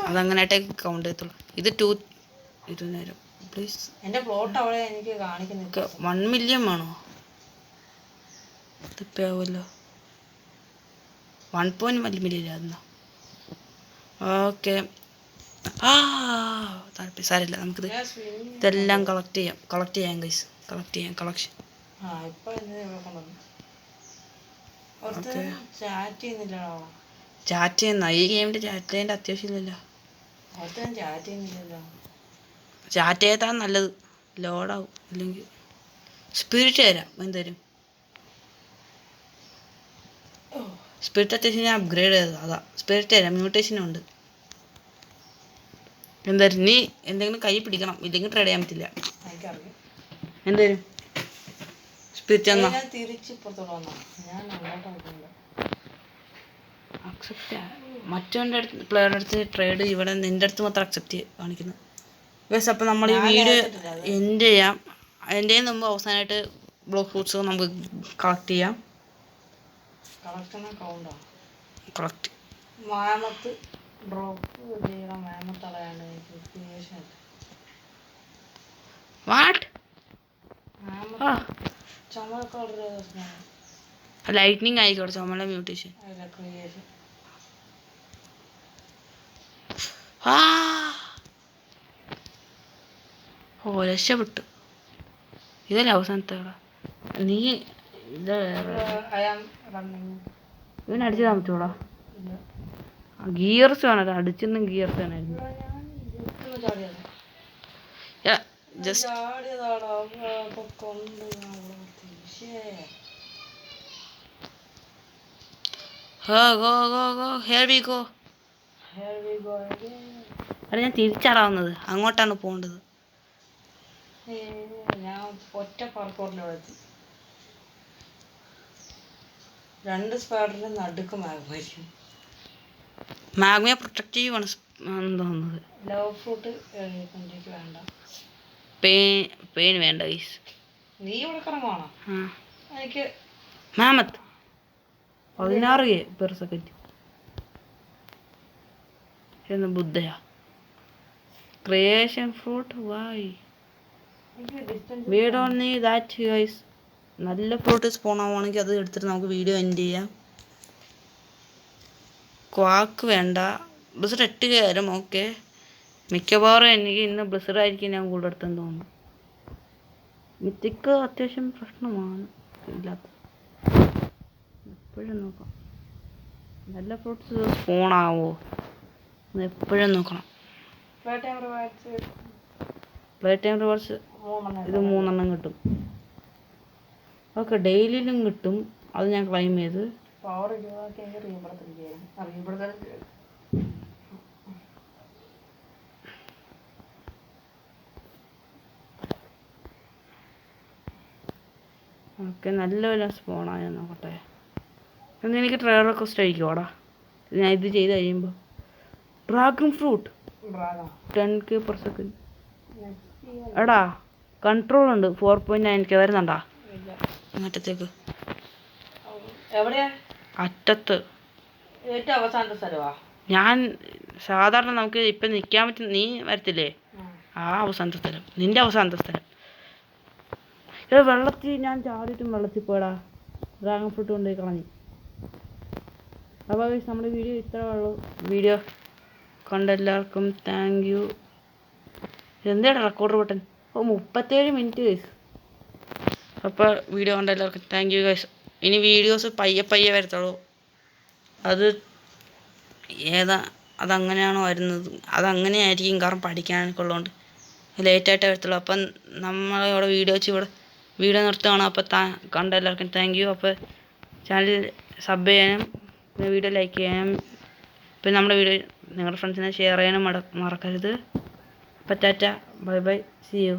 അതങ്ങനായിട്ടേ കൗണ്ട് ചെയ്യത്തുള്ളൂ ഇത് 200 പ്ലീസ് എൻ്റെ പ്ലോട്ട് അവിടെ എനിക്ക് കാണിക്കുന്നു 1 മില്യൺ വേണോ ഇതിപ്പോൾ ആവുമല്ലോ 1.1 മില്യൺ അതെന്നാ ഓക്കെ താല്പര്യം സാരമില്ല നമുക്കിത് ഇതെല്ലാം കളക്ട് ചെയ്യാം ഗൈസ് കളക്ഷൻ ചാറ്റ് ചെയ്യുന്ന ഈ ഗെയിമിൻ്റെ ചാറ്റ് ചെയ്യേണ്ട അത്യാവശ്യമില്ലല്ലോ ചാറ്റ് ചെയ്താൽ നല്ലത് ലോഡാവും അല്ലെങ്കിൽ സ്പിരിറ്റ് തരാം എന്തരും സ്പിരിറ്റ് അത്യാവശ്യം ഞാൻ അപ്ഗ്രേഡ് ചെയ്തത് അതാ സ്പിരിറ്റ് തരാം മ്യൂട്ടേഷനും ഉണ്ട് എന്തായാലും നീ എന്തെങ്കിലും കൈ പിടിക്കണം ഇല്ലെങ്കിൽ ട്രേഡ് ചെയ്യാൻ പറ്റില്ല എന്തായാലും സ്പിരിറ്റ് എന്നാ അക്സെപ്റ്റ് മറ്റവൻ്റെ അടുത്ത് പ്ലെയറുടെ അടുത്ത് ട്രേഡ് ഇവിടെ നിൻ്റെ അടുത്ത് മാത്രം അക്സെപ്റ്റ് കാണിക്കുന്നു ബസ് അപ്പോൾ നമ്മൾ ഈ വീഡിയോ എൻഡ് ചെയ്യാം എൻ്റെ മുമ്പ് അവസാനമായിട്ട് ബ്ലോക്ക് ഫ്രൂട്ട്സ് നമുക്ക് കളക്ട് ചെയ്യാം. കളക്ഷനെ കൗണ്ടാ കളക്ട് മാമത്ത് ഡ്രോപ്പ് ചെയ്യണം. മാമത്ത് അളയാണ്ട് ക്രിയേഷൻ വാട്ട് ചുമ കളർ ലൈറ്റ്നിങ് ആയിക്കോട്ടെ, ചുമല മ്യൂട്ടേഷൻ. അല്ല ക്രിയേഷൻ. ഓ രക്ഷപ്പെട്ടു. ഇതല്ലേ അവസാനത്തെ നീ ഇത് ഇവനടിച്ചു താമസിച്ചോളാ. ഗിയർസ് വേണല്ലോ, അടിച്ചെന്നും ഗിയർസ് വേണമായിരുന്നു. ജസ്റ്റ് അല്ല, ഞാൻ തിരിച്ചറാവുന്നത് അങ്ങോട്ടാണ് പോകേണ്ടത്. ഞാൻ ഒറ്റ പാർക്കോറിലൂടെ എത്തി. 2 സ്പൈഡറിന്റെ നടുക്ക് മാഗ്മയായിരിക്കും. മാഗ്മയെ പ്രൊട്ടക്റ്റീവ് ആണ് തോന്നുന്നത്. ലവ് ഫ്രൂട്ട് എനിക്ക് വേണ്ട. പെയിൻ വേണ്ട ഗൈസ്. നീ ഇവിടെ കിറങ്ങുവാണോ? എനിക്ക് മാമത്ത് 16 പെർ സെക്കൻഡ് എന്ന് ബുദ്ധയാ. ക്രിയേഷൻ ഫ്രൂട്ട് വായി we don't need that guys. നല്ല ഫ്രൂട്ട് സ്പോൺ ആവുകയാണെങ്കിൽ അത് എടുത്തിട്ട് നമുക്ക് വീഡിയോ എൻഡ് ചെയ്യാം. ക്വാക്ക് വേണ്ട. ബ്ലിസഡ് 8 കയറും. ഓക്കെ, മിക്കവാറും എനിക്ക് ഇന്ന് ബ്ലിസഡ് ആയിരിക്കും ഞാൻ കൂടുതൽ എടുത്തെന്ന് തോന്നുന്നു. മിത്തിക്ക് അത്യാവശ്യം പ്രശ്നമാണ് ഇല്ലാത്ത. എപ്പോഴും നോക്കാം നല്ല ഫ്രൂട്ട്സ് സ്പോൺ ആവോ എപ്പോഴും നോക്കണം. പ്ലേ ടൈം റിവാർഡ്സ് ഇത് 3 കിട്ടും. ഓക്കെ, ഡെയിലിയിലും കിട്ടും. അത് ഞാൻ ക്ലെയിം ചെയ്ത്. ഓക്കെ, നല്ലൊരു സ്പോണായി നോക്കട്ടെ. എന്നാൽ എനിക്ക് ട്രയൽ റിക്വസ്റ്റ് അയക്കുവാടാ ഞാൻ ഇത് ചെയ്ത് കഴിയുമ്പോൾ. Dragon fruit 10K per second. എടാ കൺട്രോൾ ഉണ്ട് 4.9K വരുന്നുണ്ടാ അറ്റത്തേക്ക്? എവിടെയാ? അറ്റത്ത് ഏറ്റവും അവസാനത്തെ സ്ഥലമാ. ഞാൻ സാധാരണ നമുക്ക് ഇപ്പം നിൽക്കാൻ പറ്റും. നീ വരത്തില്ലേ ആ അവസാനത്തെ സ്ഥലം, നിന്റെ അവസാനത്തെ സ്ഥലം. ഇത് വെള്ളത്തിൽ ഞാൻ ചാടിയിട്ടും വെള്ളത്തിൽ പോയടാ. ഡ്രാഗൺ ഫ്രൂട്ട് കൊണ്ടുപോയി കളഞ്ഞു. അപ്പോൾ നമ്മുടെ വീഡിയോ ഇത്ര ഉള്ളൂ. വീഡിയോ കണ്ട എല്ലാവർക്കും താങ്ക് യു. എന്താണ് റെക്കോർഡ് ബട്ടൺ? 37 minute guys. അപ്പോൾ വീഡിയോ കണ്ട എല്ലാവർക്കും താങ്ക് യു ഗൈസ്. ഇനി വീഡിയോസ് പയ്യെ വരത്തുള്ളൂ. അത് അതങ്ങനെയാണോ വരുന്നത് അതങ്ങനെയായിരിക്കും. കാരണം പഠിക്കാനൊക്കെ ഉള്ളതുകൊണ്ട് ലേറ്റായിട്ടേ വരത്തുള്ളൂ. അപ്പം നമ്മളിവിടെ വീഡിയോ നിർത്തുകയാണ്. അപ്പോൾ കണ്ട എല്ലാവർക്കും താങ്ക് യു. അപ്പോൾ ചാനൽ സബ് ചെയ്യാനും വീഡിയോ ലൈക്ക് ചെയ്യാനും പിന്നെ നമ്മുടെ വീഡിയോ നിങ്ങളുടെ ഫ്രണ്ട്സിനെ ഷെയർ ചെയ്യാനും മറക്കരുത്. അപ്പോൾ tata, bye bye, see U.